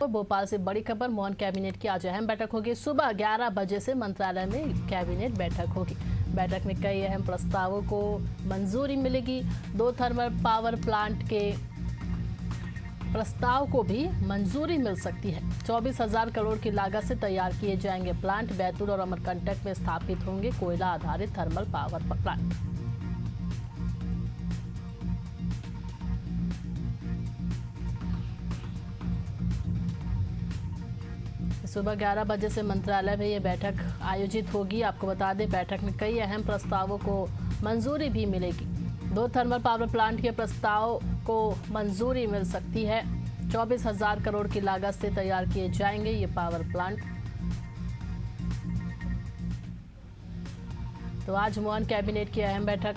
तो भोपाल से बड़ी खबर, मोहन कैबिनेट की आज अहम बैठक होगी। सुबह 11 बजे से मंत्रालय में कैबिनेट बैठक होगी। बैठक में कई अहम प्रस्तावों को मंजूरी मिलेगी। 2 थर्मल पावर प्लांट के प्रस्ताव को भी मंजूरी मिल सकती है। 24,000 करोड़ की लागत से तैयार किए जाएंगे प्लांट। बैतूल और अमरकंटक में स्थापित होंगे कोयला आधारित थर्मल पावर प्लांट। सुबह 11 बजे से मंत्रालय में ये बैठक आयोजित होगी। आपको बता दें, बैठक में कई अहम प्रस्तावों को मंजूरी भी मिलेगी। 2 थर्मल पावर प्लांट के प्रस्ताव को मंजूरी मिल सकती है। 24,000 करोड़ की लागत से तैयार किए जाएंगे ये पावर प्लांट। तो आज मोहन कैबिनेट की अहम बैठक।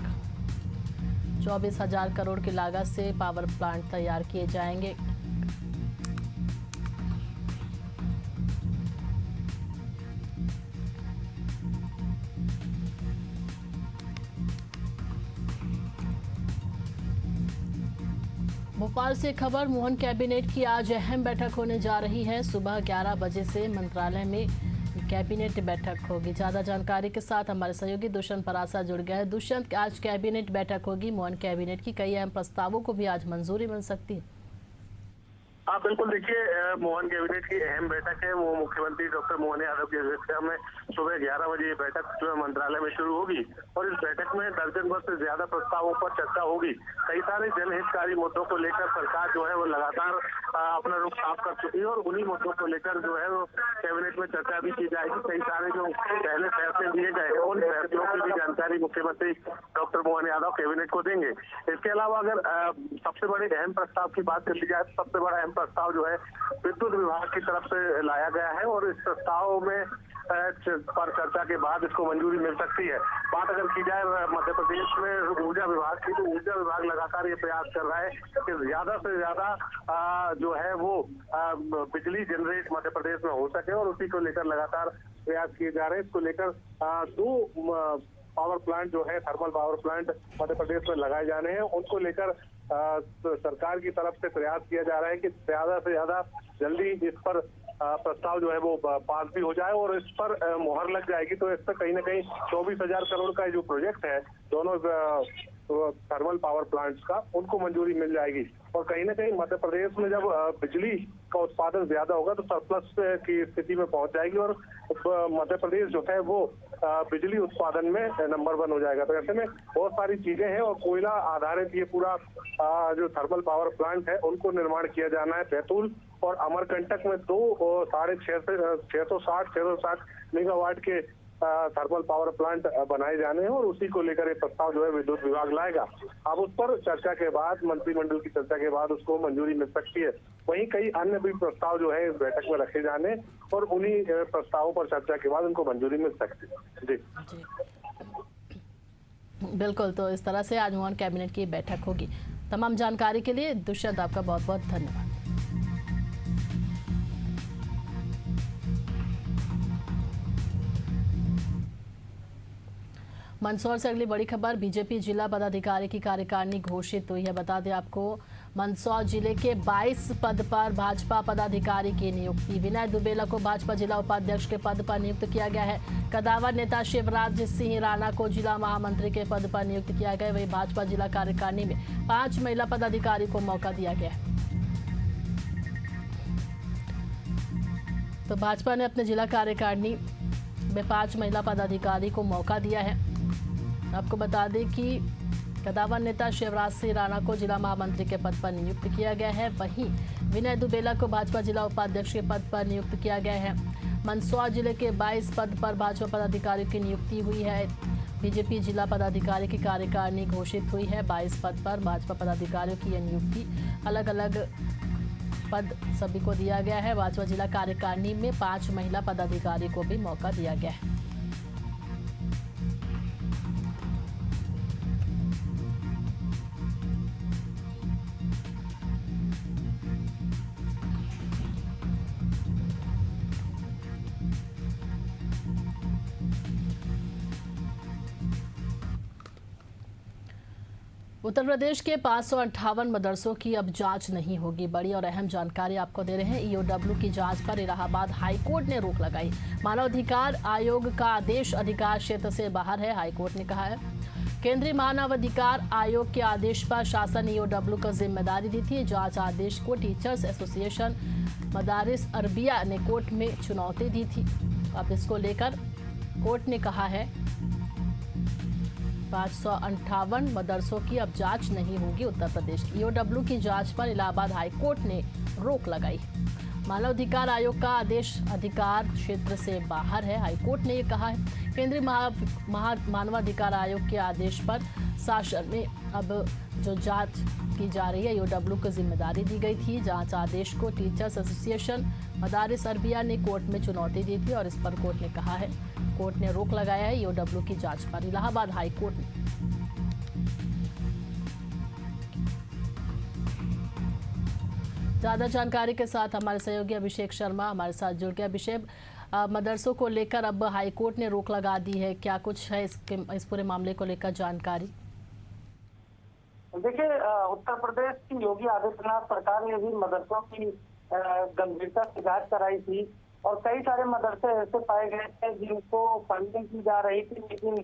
24,000 करोड़ की लागत से पावर प्लांट तैयार किए जाएंगे। भोपाल से खबर, मोहन कैबिनेट की आज अहम बैठक होने जा रही है। सुबह 11 बजे से मंत्रालय में कैबिनेट बैठक होगी। ज्यादा जानकारी के साथ हमारे सहयोगी दुष्यंत परासा जुड़ गए हैं। दुष्यंत, आज कैबिनेट बैठक होगी। मोहन कैबिनेट की कई अहम प्रस्तावों को भी आज मंजूरी मिल सकती है। हाँ बिल्कुल, देखिए मोहन कैबिनेट की अहम बैठक है वो मुख्यमंत्री डॉक्टर मोहन यादव की अध्यक्षता में सुबह 11 बजे ये बैठक जो है मंत्रालय में शुरू होगी और इस बैठक में दर्जन भर से ज्यादा प्रस्तावों पर चर्चा होगी। कई सारे जनहितकारी मुद्दों को लेकर सरकार जो है वो लगातार अपना रुख साफ कर चुकी है और उन्हीं मुद्दों को लेकर जो है वो कैबिनेट में चर्चा भी की जाएगी। कई सारे जो पहले फैसले लिए गए उन फैसलों की भी जानकारी मुख्यमंत्री डॉक्टर मोहन यादव कैबिनेट को देंगे। इसके अलावा अगर सबसे बड़े अहम प्रस्ताव की बात कर ली जाए तो सबसे बड़ा प्रस्ताव जो है विद्युत विभाग की तरफ से लाया गया है और इस प्रस्ताव में पर चर्चा के बाद इसको मंजूरी मिल सकती है। बात अगर की जाए मध्य प्रदेश में ऊर्जा विभाग की, तो ऊर्जा विभाग लगातार ये प्रयास कर रहा है कि ज्यादा से ज्यादा जो है वो बिजली जनरेट मध्य प्रदेश में हो सके और उसी को लेकर लगातार प्रयास किए जा रहे हैं। इसको लेकर 2 पावर प्लांट जो है thermal power plant Madhya Pradesh में लगाए जाने हैं। उनको लेकर सरकार की तरफ से प्रयास किया जा रहा है कि ज्यादा से ज्यादा जल्दी इस पर प्रस्ताव जो है वो पास भी हो जाए और इस पर मुहर लग जाएगी तो इस पर कहीं ना कहीं 24,000 करोड़ का जो प्रोजेक्ट है दोनों थर्मल पावर प्लांट्स का, उनको मंजूरी मिल जाएगी। और कहीं ना कहीं मध्य प्रदेश में जब बिजली का उत्पादन ज्यादा होगा तो सरप्लस की स्थिति में पहुंच जाएगी और मध्य प्रदेश जो है वो बिजली उत्पादन में नंबर 1 हो जाएगा। तो ऐसे में बहुत सारी चीजें हैं और कोयला आधारित ये पूरा जो थर्मल पावर प्लांट है उनको निर्माण किया जाना है। बैतूल और अमरकंटक में 2 660 मेगावाट के थर्मल पावर प्लांट बनाए जाने हैं और उसी को लेकर ये प्रस्ताव जो है विद्युत विभाग लाएगा। अब उस पर चर्चा के बाद, मंत्रिमंडल की चर्चा के बाद उसको मंजूरी मिल सकती है। वहीं कई अन्य भी प्रस्ताव जो है इस बैठक में रखे जाने और उन्हीं प्रस्तावों पर चर्चा के बाद उनको मंजूरी मिल सकती है। जी बिल्कुल, तो इस तरह से आज मोहन कैबिनेट की बैठक होगी। तमाम जानकारी के लिए दुष्यंत आपका बहुत बहुत धन्यवाद। मंदसौर से अगली बड़ी खबर, बीजेपी जिला पदाधिकारी की कार्यकारिणी घोषित हुई है। बता दें आपको, मंदसौर जिले के 22 पद पर भाजपा पदाधिकारी की नियुक्ति। विनय दुबेला को भाजपा जिला उपाध्यक्ष के पद पर नियुक्त किया गया है। कदावर नेता शिवराज सिंह राणा को जिला महामंत्री के पद पर नियुक्त किया गया है। वहीं भाजपा जिला कार्यकारिणी में 5 महिला पदाधिकारी को मौका दिया गया है। तो भाजपा ने अपने जिला कार्यकारिणी में 5 महिला पदाधिकारी को मौका दिया है। आपको बता दें कि कदावर नेता शिवराज सिंह राणा को जिला महामंत्री के पद पर नियुक्त किया गया है। वहीं विनय दुबेला को भाजपा जिला उपाध्यक्ष के पद पर नियुक्त किया गया है। मंदसौर जिले के 22 पद पर भाजपा पदाधिकारियों की नियुक्ति हुई है। बीजेपी जिला पदाधिकारी की कार्यकारिणी घोषित हुई है। 22 पद पर भाजपा पदाधिकारियों की यह नियुक्ति, अलग अलग पद सभी को दिया गया है। भाजपा जिला कार्यकारिणी में 5 महिला पदाधिकारी को भी मौका दिया गया है। उत्तर प्रदेश के 558 मदरसों की अब जांच नहीं होगी। बड़ी और अहम जानकारी आपको दे रहे हैं। ईओडब्ल्यू की जांच पर इलाहाबाद हाईकोर्ट ने रोक लगाई। मानवाधिकार आयोग का आदेश अधिकार क्षेत्र से बाहर है, हाईकोर्ट ने कहा है। केंद्रीय मानवाधिकार आयोग के आदेश पर शासन ने ईओडब्ल्यू को जिम्मेदारी दी थी। जांच आदेश को टीचर्स एसोसिएशन मदारिस अरबिया ने कोर्ट में चुनौती दी थी। अब इसको लेकर कोर्ट ने कहा है 558 मदरसों की अब जांच नहीं होगी। उत्तर प्रदेश की ईओडब्ल्यू की जांच पर इलाहाबाद हाईकोर्ट ने रोक लगाई। मानवाधिकार आयोग का आदेश अधिकार क्षेत्र से बाहर है, हाईकोर्ट ने ये कहा है। केंद्रीय मानवाधिकार आयोग के आदेश पर शासन में अब जो जांच की जा रही है, ईओडब्ल्यू को जिम्मेदारी दी गई थी। जांच आदेश को टीचर्स एसोसिएशन मदारिस अरबिया ने कोर्ट में चुनौती दी थी और इस पर कोर्ट ने कहा है, कोर्ट ने रोक लगाया है ईओडब्ल्यू की जांच पर, इलाहाबाद हाई कोर्ट ने। ज्यादा जानकारी के साथ हमारे सहयोगी अभिषेक शर्मा हमारे साथ जुड़ गए। अभिषेक, मदरसों को लेकर अब हाई कोर्ट ने रोक लगा दी है, क्या कुछ है इस पूरे मामले को लेकर जानकारी? देखिए, उत्तर प्रदेश की योगी आदित्यनाथ सरकार ने भी मदरसों की गंभीरता से जांच कराई थी और कई सारे मदरसे ऐसे पाए गए थे जिनको फंडिंग की जा रही थी, लेकिन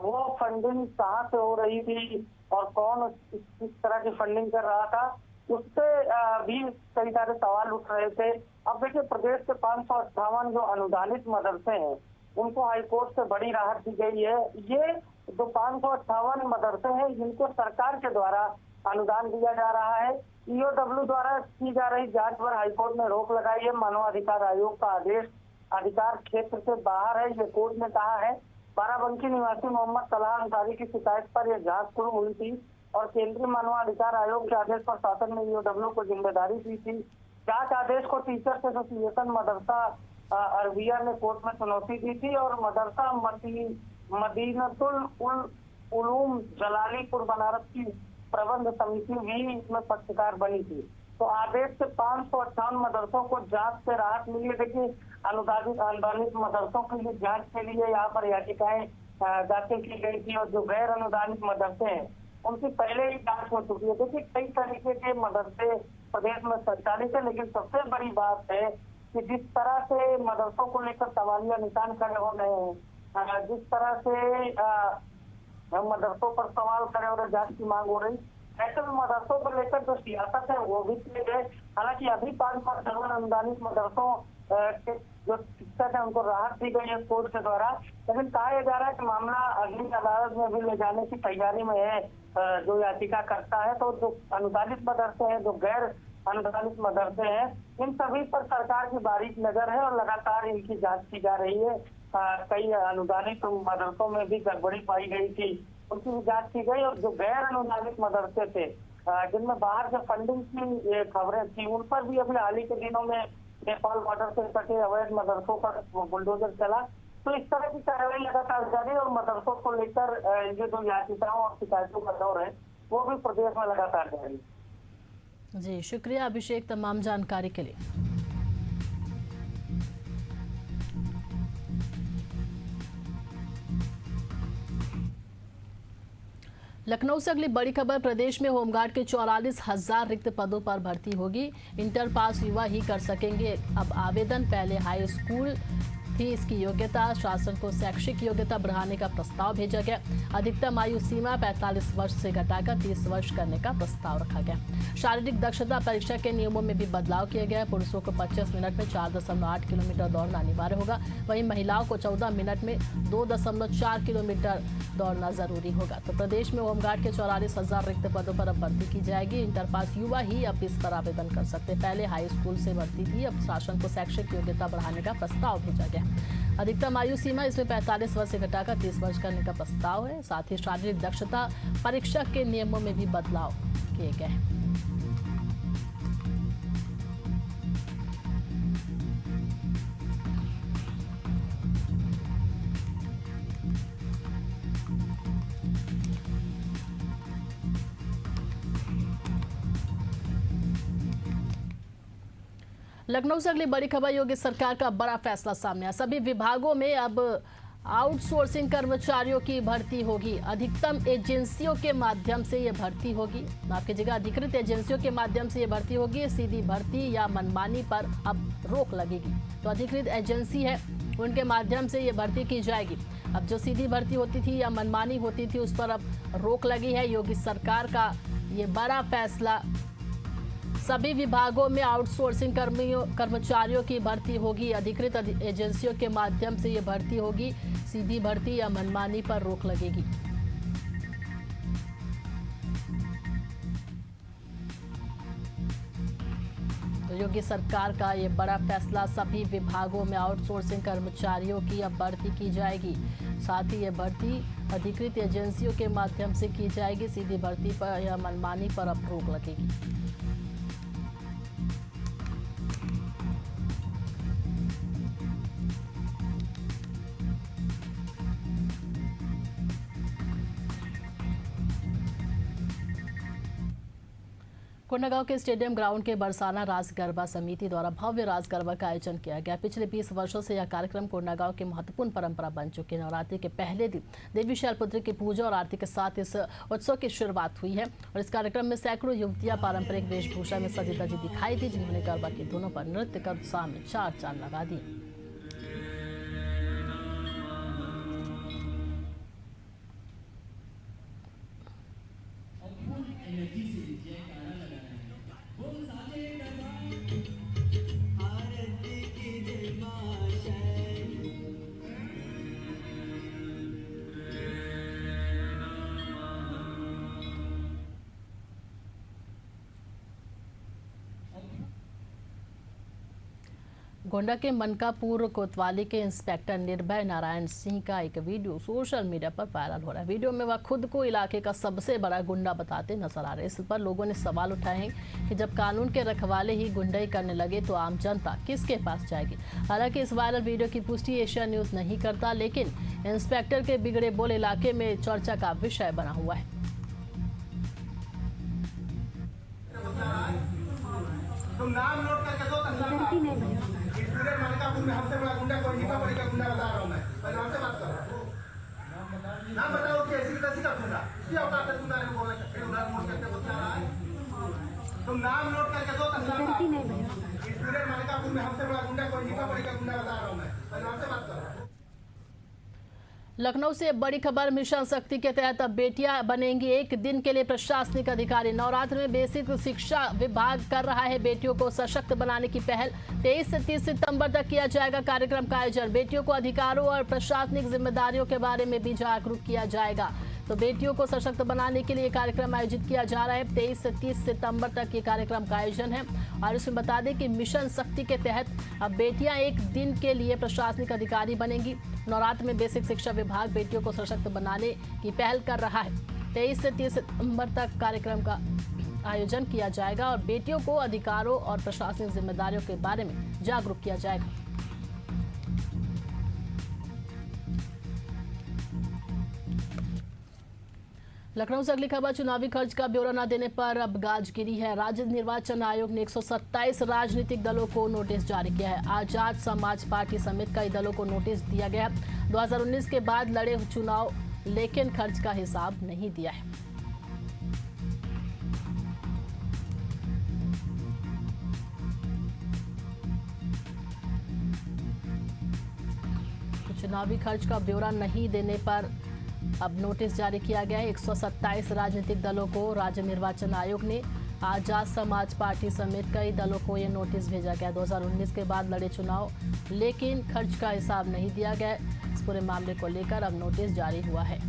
वो फंडिंग कहाँ से हो रही थी और कौन किस तरह की फंडिंग कर रहा था, उससे भी कई सारे सवाल उठ रहे थे। अब देखिए, प्रदेश के 558 जो अनुदानित मदरसे हैं उनको हाईकोर्ट से बड़ी राहत दी गई है। ये जो 558 मदरसे हैं जिनको सरकार के द्वारा अनुदान दिया जा रहा है, ईओडब्ल्यू द्वारा की जा रही जांच पर हाईकोर्ट ने रोक लगाई है। मानवाधिकार आयोग का आदेश अधिकार क्षेत्र से बाहर है, ये कोर्ट ने कहा है। बाराबंकी निवासी मोहम्मद सलाह अंसारी की शिकायत पर यह जांच शुरू हुई थी और केंद्रीय मानवाधिकार आयोग के आदेश पर शासन ने ईओडब्ल्यू को जिम्मेदारी दी थी। जांच आदेश को टीचर्स एसोसिएशन मदरसा अरबिया ने कोर्ट में चुनौती दी थी और मदरसा मदीनतुल उलूम जलालीपुर बनारस की प्रबंध समिति भी इसमें पक्षकार बनी थी। तो आदेश से 558 मदरसों को जांच से राहत मिली है। देखिए, अनुदानित मदरसों के लिए जांच के लिए यहाँ पर याचिकाएं दाखिल की गई थी और जो गैर अनुदानित मदरसे हैं उनकी पहले ही जांच हो चुकी है। देखिए, कई तरीके के मदरसे प्रदेश में संचालित है, लेकिन सबसे बड़ी बात है कि जिस तरह से मदरसों को लेकर सवालिया निशान खड़े हो रहे हैं, जिस तरह से मदरसों पर सवाल खड़े हो रहे, जांच की मांग हो रही, ऐसे में मदरसों को लेकर जो सियासत है वो भी किए गए। हालांकि अभी 558 अनुदानित मदरसों के जो शिक्षक है उनको राहत दी गई है कोर्ट के द्वारा, लेकिन कहा जा रहा है कि मामला अगली अदालत में भी ले जाने की तैयारी में है जो याचिका करता है। तो जो अनुदानित मदरसे हैं, जो गैर अनुदानित मदरसे हैं, इन सभी पर सरकार की बारीक नजर है और लगातार इनकी जांच की जा रही है। कई अनुदानित मदरसों में भी गड़बड़ी पाई गई थी, उनकी भी जांच की गई और जो गैर अनुदानित मदरसे थे जिनमें बाहर से फंडिंग की खबरें थी, उन पर भी अभी हाल ही के दिनों में नेपाल बॉर्डर से सटे अवैध मदरसों पर बुलडोजर चला। तो इस तरह की कार्रवाई लगातार जारी और मदरसों को लेकर ये जो याचिकाओं और शिकायतों का दौर है वो भी प्रदेश में लगातार जारी। जी शुक्रिया अभिषेक तमाम जानकारी के लिए। लखनऊ से अगली बड़ी खबर, प्रदेश में होमगार्ड के 44,000 रिक्त पदों पर भर्ती होगी। इंटर पास युवा ही कर सकेंगे अब आवेदन। पहले हाई स्कूल थी इसकी योग्यता, शासन को शैक्षिक योग्यता बढ़ाने का प्रस्ताव भेजा गया। अधिकतम आयु सीमा 45 वर्ष से घटाकर 30 वर्ष करने का प्रस्ताव रखा गया। शारीरिक दक्षता परीक्षा के नियमों में भी बदलाव किया गया। पुरुषों को 25 मिनट में 4.8 किलोमीटर दौड़ना अनिवार्य होगा, वहीं महिलाओं को 14 मिनट में 2.4 किलोमीटर दौड़ना जरूरी होगा। तो प्रदेश में होमगार्ड के 44,000 रिक्त पदों पर अब भर्ती की जाएगी। इंटर पास युवा ही अब इस पर आवेदन कर सकते। पहले हाई स्कूल से भर्ती थी, अब शासन को शैक्षिक योग्यता बढ़ाने का प्रस्ताव भेजा गया। अधिकतम आयु सीमा इसमें 45 वर्ष से घटाकर 30 वर्ष करने का प्रस्ताव है। साथ ही शारीरिक दक्षता परीक्षा के नियमों में भी बदलाव किए गए हैं। लखनऊ से अगली बड़ी खबर, योगी सरकार का बड़ा फैसला सामने आया। सभी विभागों में अब आउटसोर्सिंग कर्मचारियों की भर्ती होगी। अधिकतम एजेंसियों के माध्यम से ये भर्ती होगी। आपकी जगह अधिकृत एजेंसियों के माध्यम से ये भर्ती होगी। सीधी भर्ती या मनमानी पर अब रोक लगेगी। तो अधिकृत एजेंसी है, उनके माध्यम से ये भर्ती की जाएगी। अब जो सीधी भर्ती होती थी या मनमानी होती थी, उस पर अब रोक लगी है। योगी सरकार का ये बड़ा फैसला। सभी विभागों में आउटसोर्सिंग कर्मचारियों की भर्ती होगी। अधिकृत एजेंसियों के माध्यम से ये भर्ती होगी। सीधी भर्ती या मनमानी पर रोक लगेगी। तो योगी सरकार का ये बड़ा फैसला। सभी विभागों में आउटसोर्सिंग कर्मचारियों की अब भर्ती की जाएगी। साथ ही ये भर्ती अधिकृत एजेंसियों के माध्यम से की जाएगी। सीधी भर्ती पर या मनमानी पर अब रोक लगेगी। कोंडागांव के स्टेडियम ग्राउंड के बरसाना रास गरबा समिति द्वारा भव्य रास गरबा का आयोजन किया गया। पिछले 20 वर्षों से यह कार्यक्रम कोंडागांव की महत्वपूर्ण परंपरा बन चुकी है। नवरात्रि के पहले दिन देवी शैलपुत्री की पूजा और आरती के साथ इस उत्सव की शुरुआत हुई है और इस कार्यक्रम में सैकड़ों युवतियां पारंपरिक वेशभूषा में सजी धजी दिखाई दी, जिन्होंने गरबा की धुनों पर नृत्य कर उत्साह में चार चांद लगा दिए। गोंडा के मनकापुर कोतवाली के इंस्पेक्टर निर्भय नारायण सिंह का एक वीडियो सोशल मीडिया पर वायरल हो रहा है। वीडियो में वह खुद को इलाके का सबसे बड़ा गुंडा बताते नजर आ रहे हैं। इस पर लोगों ने सवाल उठाए हैं कि जब कानून के रखवाले ही गुंडाई करने लगे तो आम जनता किसके पास जाएगी। हालांकि इस वायरल वीडियो की पुष्टि एशिया न्यूज नहीं करता, लेकिन इंस्पेक्टर के बिगड़े बोल इलाके में चर्चा का विषय बना हुआ है। तुम नाम नोट करके दो। मनकापुर में हमसे बड़ा गुंडा कोई निका पड़ेगा। गुंडा बता रहा हूँ मैं, पहले हमसे बात करो। नाम बताओ कैसी कैसी का गुंडा क्या औकात है गुंडा ने बोले फिर उधर मोड़ करके बता रहा है। तुम नाम नोट करके दो। मनकापुर में हमसे बड़ा गुंडा कोई निका पड़ेगा। गुंडा बता रहा हूँ मैं, पहले हमसे बात करो। लखनऊ से बड़ी खबर। मिशन शक्ति के तहत अब बेटियां बनेंगी एक दिन के लिए प्रशासनिक अधिकारी। नवरात्र में बेसिक शिक्षा विभाग कर रहा है बेटियों को सशक्त बनाने की पहल। 23 से 30 सितंबर तक किया जाएगा कार्यक्रम का आयोजन। बेटियों को अधिकारों और प्रशासनिक जिम्मेदारियों के बारे में भी जागरूक किया जाएगा। तो बेटियों को सशक्त बनाने के लिए कार्यक्रम आयोजित किया जा रहा है। 23 से 30 सितंबर तक ये कार्यक्रम का आयोजन है। और इसमें बता दें कि मिशन शक्ति के तहत अब बेटियां एक दिन के लिए प्रशासनिक अधिकारी बनेंगी। नवरात्र में बेसिक शिक्षा विभाग बेटियों को सशक्त बनाने की पहल कर रहा है। 23 से 30 सितंबर तक कार्यक्रम का आयोजन किया जाएगा और बेटियों को अधिकारों और प्रशासनिक जिम्मेदारियों के बारे में जागरूक किया जाएगा। लखनऊ से अगली खबर। चुनावी खर्च का ब्यौरा न देने पर अब गाज गिरी है। राज्य निर्वाचन आयोग ने 127 राजनीतिक दलों को नोटिस जारी किया है। आजाद समाज पार्टी समेत कई दलों को नोटिस दिया गया। 2019 के बाद लड़े चुनाव, लेकिन खर्च का हिसाब नहीं दिया है। तो चुनावी खर्च का ब्यौरा नहीं देने पर अब नोटिस जारी किया गया है। 127 राजनीतिक दलों को राज्य निर्वाचन आयोग ने, आजाद समाज पार्टी समेत कई दलों को ये नोटिस भेजा गया। 2019 के बाद लड़े चुनाव, लेकिन खर्च का हिसाब नहीं दिया गया। इस पूरे मामले को लेकर अब नोटिस जारी हुआ है।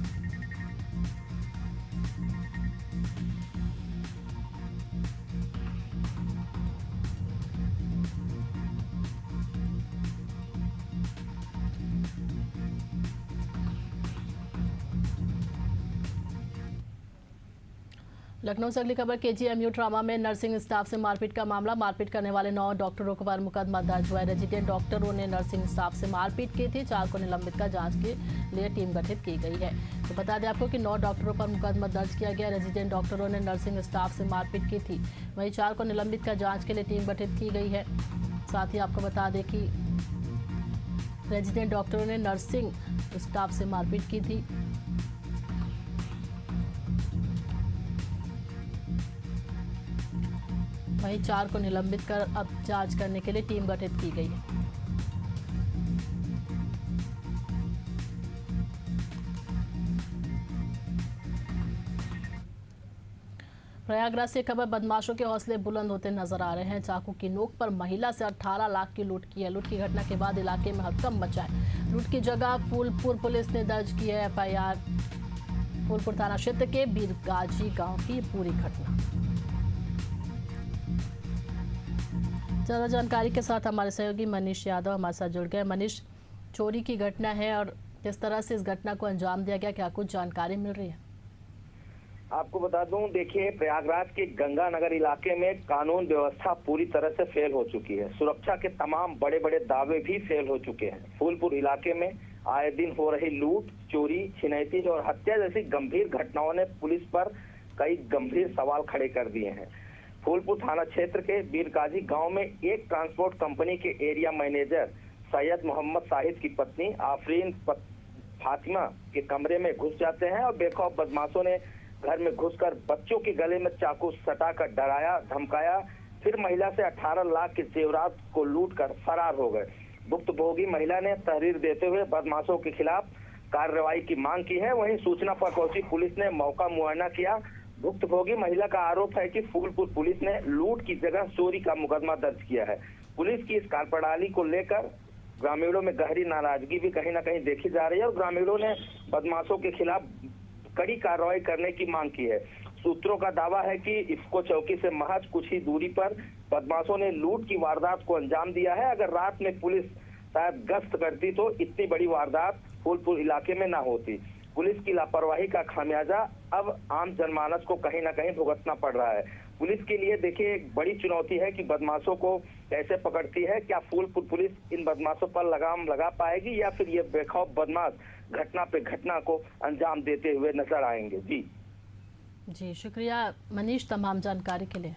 लखनऊ से अगली खबर। केजीएमयू ट्रामा में नर्सिंग स्टाफ से मारपीट का मामला। मारपीट करने वाले 9 डॉक्टरों पर मुकदमा दर्ज हुआ है। रेजिडेंट डॉक्टरों ने नर्सिंग स्टाफ से मारपीट की थी। 4 को निलंबित कर जांच के लिए टीम गठित की गई है। तो बता दें आपको कि 9 डॉक्टरों पर मुकदमा दर्ज किया गया। रेजिडेंट डॉक्टरों ने नर्सिंग स्टाफ से मारपीट की थी। वहीं 4 को निलंबित कर जाँच के लिए टीम गठित की गई है। साथ ही आपको बता दें कि रेजिडेंट डॉक्टरों ने नर्सिंग स्टाफ से मारपीट की थी। वहीं 4 को निलंबित कर अब जांच करने के लिए टीम गठित की गई है। प्रयागराज से खबर, बदमाशों के हौसले बुलंद होते नजर आ रहे हैं। चाकू की नोक पर महिला से 18 लाख की लूट की है। लूट की घटना के बाद इलाके में हड़कंप मचा है। लूट की जगह फूलपुर पुलिस ने दर्ज की है एफआईआर। फूलपुर थाना क्षेत्र के बीरगाजी गांव की पूरी घटना। ज्यादा जानकारी के साथ हमारे सहयोगी मनीष यादव हमारे साथ जुड़ गए। मनीष, चोरी की घटना है और किस तरह से इस घटना को अंजाम दिया गया, क्या कुछ जानकारी मिल रही है? आपको बता दूं, देखिए प्रयागराज के गंगानगर इलाके में कानून व्यवस्था पूरी तरह से फेल हो चुकी है। सुरक्षा के तमाम बड़े बड़े दावे भी फेल हो चुके हैं। फूलपुर इलाके में आए दिन हो रही लूट, चोरी, छिनैती और हत्या जैसी गंभीर घटनाओं ने पुलिस पर कई गंभीर सवाल खड़े कर दिए हैं। फूलपुर थाना क्षेत्र के बीरगाजी गांव में एक ट्रांसपोर्ट कंपनी के एरिया मैनेजर सैयद मोहम्मद साहिद की पत्नी आफरीन फातिमा के कमरे में घुस जाते हैं और बेखौफ बदमाशों ने घर में घुसकर बच्चों के गले में चाकू सटाकर डराया, धमकाया, फिर महिला से 18 लाख के जेवरात को लूटकर फरार हो गए। भुक्तभोगी महिला ने तहरीर देते हुए बदमाशों के खिलाफ कार्रवाई की मांग की है। वहीं सूचना पर पहुंची पुलिस ने मौका मुआयना किया। भुक्तभोगी महिला का आरोप है कि फूलपुर पुलिस ने लूट की जगह चोरी का मुकदमा दर्ज किया है। पुलिस की इस कार्यप्रणाली को लेकर ग्रामीणों में गहरी नाराजगी भी कहीं न कहीं देखी जा रही है और ग्रामीणों ने बदमाशों के खिलाफ कड़ी कार्रवाई करने की मांग की है। सूत्रों का दावा है कि इफ्को चौकी से महज कुछ ही दूरी पर बदमाशों ने लूट की वारदात को अंजाम दिया है। अगर रात में पुलिस शायद गश्त करती तो इतनी बड़ी वारदात फूलपुर इलाके में ना होती। पुलिस की लापरवाही का खामियाजा अब आम जनमानस को कहीं ना कहीं भुगतना पड़ रहा है। पुलिस के लिए देखिए एक बड़ी चुनौती है कि बदमाशों को कैसे पकड़ती है। क्या फूलपुर पुलिस इन बदमाशों पर लगाम लगा पाएगी या फिर ये बेखौफ बदमाश घटना पे घटना को अंजाम देते हुए नजर आएंगे? जी शुक्रिया मनीष तमाम जानकारी के लिए।